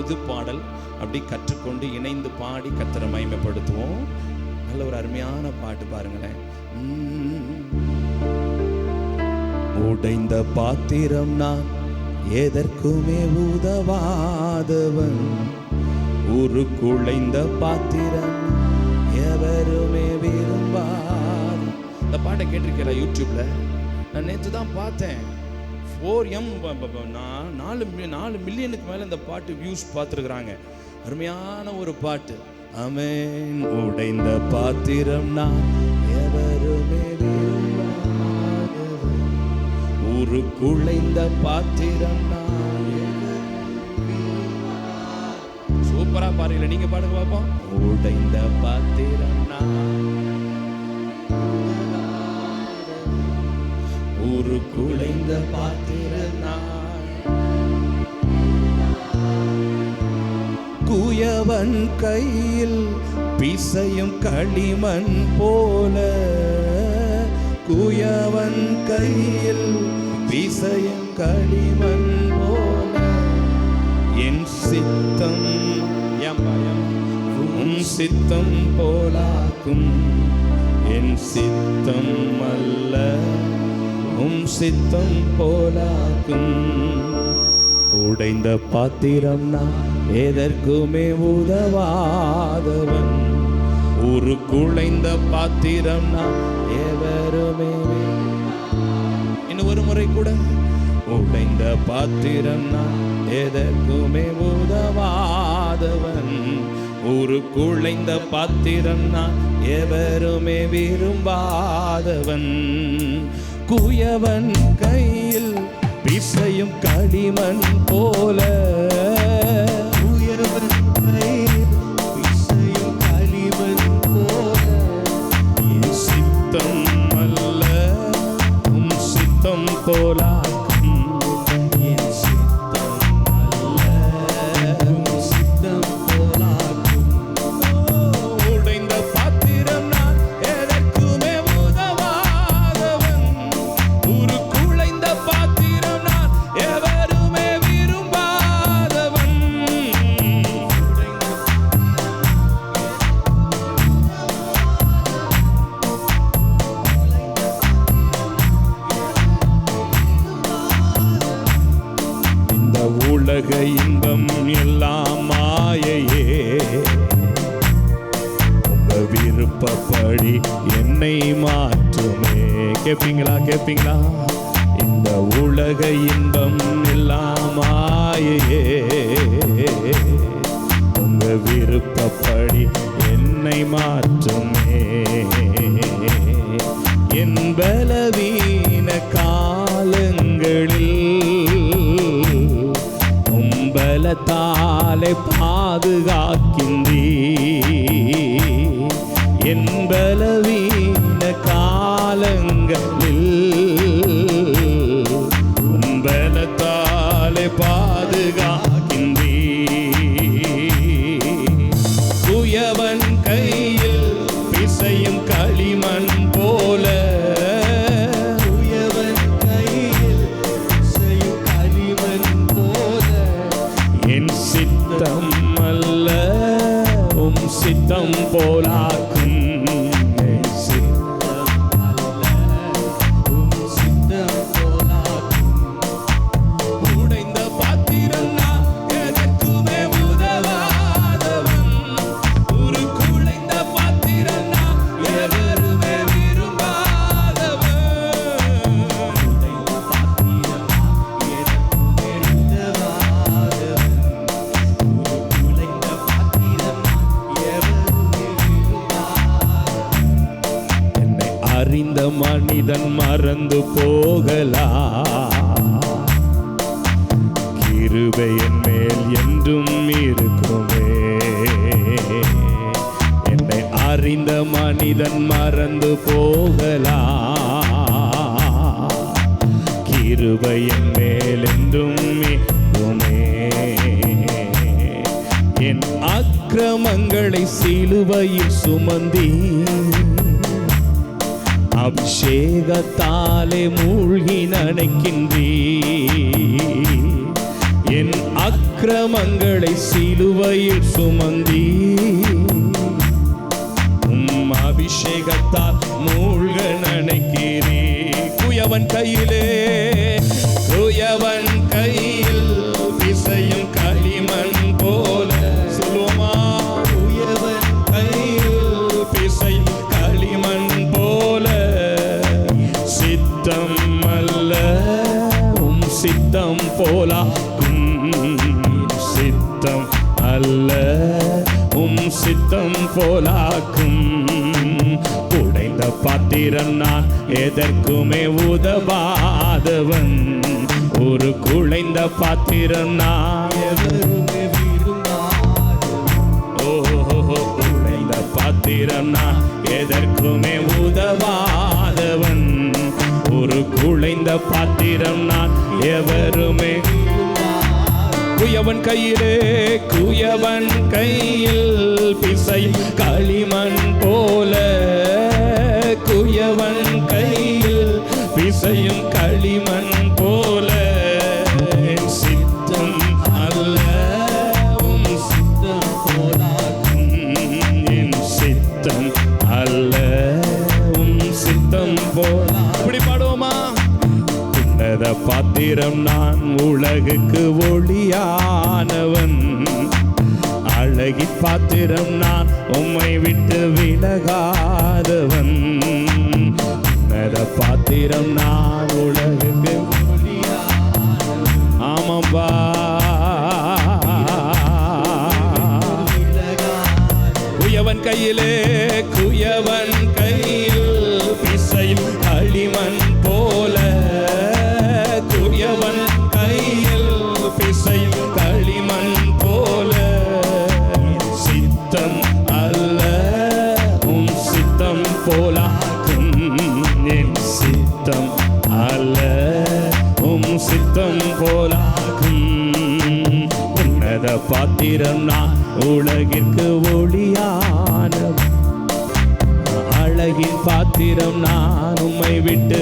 புது பாடல் அப்படி கற்றுக்கொண்டு இணைந்து பாடி கர்த்தரை மகிமைப்படுத்துவோம். நல்ல ஒரு அருமையான பாட்டு பாருங்களேன். உடைந்த பாத்திரம் நான், எதற்குமே உதவாதவன், உருக்குலைந்த பாத்திரம் எவருமே விரும்பாது. இந்த பாட்டை கேட்டிருக்கீங்களா? யூடியூப்ல நான் நேற்று தான் பார்த்தேன். 4 மில்லியனுக்கு மேலே இந்த பாட்டு வியூஸ் பார்த்துருக்குறாங்க. அருமையான ஒரு பாட்டு. ஆமென். உடைந்த பாத்திரம் நான், எவருமே விரும்பாதவன், உருக்குலைந்த பாத்திரம் நான். சூப்பரா பாருங்களேன். நீங்க பாடுங்க பாப்போம். உடைந்த பாத்திரம் நான், உருக்குலைந்த பாத்திரம் நான், குயவன் கையில் பிசையும் களிமண் போல, குயவன் கையில் பிசையும் களிமண் போல, என் சித்தம் உன் சித்தம் போலாக்கும், என் சித்தம் அல்ல உம் சித்தம் போலாக்கும். உடைந்த பாத்திரம் நான், எதற்குமே உதவாதவன், உருக்குலைந்த பாத்திரம் நான், எவருமே. இன்னும் ஒரு முறை கூட. உடைந்த பாத்திரம் நான், எதற்குமே உதவாதவன், உருக்குலைந்த பாத்திரம் நான், எவருமே விரும்பாதவன், குயவன் கையில் பிசையும் களிமண் போல, குயவன் கையில் பிசையும் களிமண் போல, என் சித்தம் அல்ல உம் சித்தம் போலாக்கும், என் சித்தம் அல்ல உம் சித்தம் போலாக்கும். உடைந்த பாத்திரம் நான், எதற்குமே உதவாதவன், உருக்குலைந்த பாத்திரம் நான், எவருமே விரும்பாதவன். இந்த உலக இன்பம் எல்லாம் மாயையே, உங்க விருப்பப்படி என்னை மாற்றுமே. கேட்பீங்களா? கேட்பீங்களா? இந்த உலக இன்பம் எல்லாம் மாயையே, உங்க விருப்பப்படி என்னை மாற்றுமே. என் பலவீன காலங்களில் உம்பலத்தாலே பாதுகாக்கின்றீ, என் பலவீன காலங்களில் உம்பலத்தாலே பாதுகாக்கின்றீ, குயவன் கையில் பிசையும் களிமண் போல, குயவன் கையில் பிசையும் களிமண் போல, என் சித்தம் அல்ல உம் சித்தம் போலாக்கும், என் சித்தம் அல்ல உம் சித்தம் போலாக்கும். உடைந்த பாத்திரம் நான், எதற்குமே உதவாதவன், உருக்குலைந்த பாத்திரம் நான், எவருமே விரும்பாதவன். உடைந்த பாத்திரம் நான், எதற்குமே உதவாதவன், உருக்குலைந்த பாத்திரம் நான், எவருமே விரும்பாதவன். என்னை அறிந்த மனிதன் மறந்து போகலாம், கிருபை என் மேல் என்றும் இருக்குமே. என்னை அறிந்த மனிதன் மறந்து போகலாம், கிருபை என் மேல் என்றும் இருக்குமே. என் அக்கிரமங்களை சிலுவையில் சுமந்தி, அபிஷேகத்தாலே மூழ்கி நனைக்கின்றீ, என் அக்கிரமங்களை சிலுவையில் சுமந்தி அபிஷேகத்தால் மூழ்க நினைக்கிறே. குயவன் கையிலே குயவன் கையில் பிசையும் களிமண் போல சொல்லுவோமா? குயவன் கையில் பிசையும் களிமண் போல சித்தம் அல்ல சித்தம் போலாக்கும். சித்தம் அல்ல சித்தம் போலாக்கும். உடைந்த பாத்திரம் நான் எதற்குமே உதவாதவன். ஒரு குழைந்த பாத்திரம் நான் எதற்குமே உடைந்த பாத்திரம் நான் எதற்குமே உதவாதவன். ஒரு குழைந்த பாத்திரம் நான் எவருமே. குயவன் கையிலே குயவன் கையில் பிசை களிமண் போல. குயவன் கையில் பிசையும் களிமண் போல சித்தம் அல்ல சித்தம் போலாக்கும். என் சித்தம் அல்ல சித்தம் போல. இப்படி பாடுவோமா? உன்னத பாத்திரம் நான் உலகுக்கு ஒளியானவன். அழகி பாத்திரம் நான் உம்மை விட்டு விலகாதவன். உன்னத பாத்திரம் நான் உலகுக்கு ஆமாம்பா. குயவன் கையிலே குயவன் கையில் பிசையும் களிமண் போல. குயவன் கையில் பிசையும் களிமண் போல சித்தம் அல்ல சித்தம் போலாக்கும். என் சித்தம் அல்ல சித்தம் போலாக்கும். உன்னத பாத்திரம் நான் உலகிற்கு ஒளியான. அழகின் பாத்திரம் நான் உம்மை விட்டு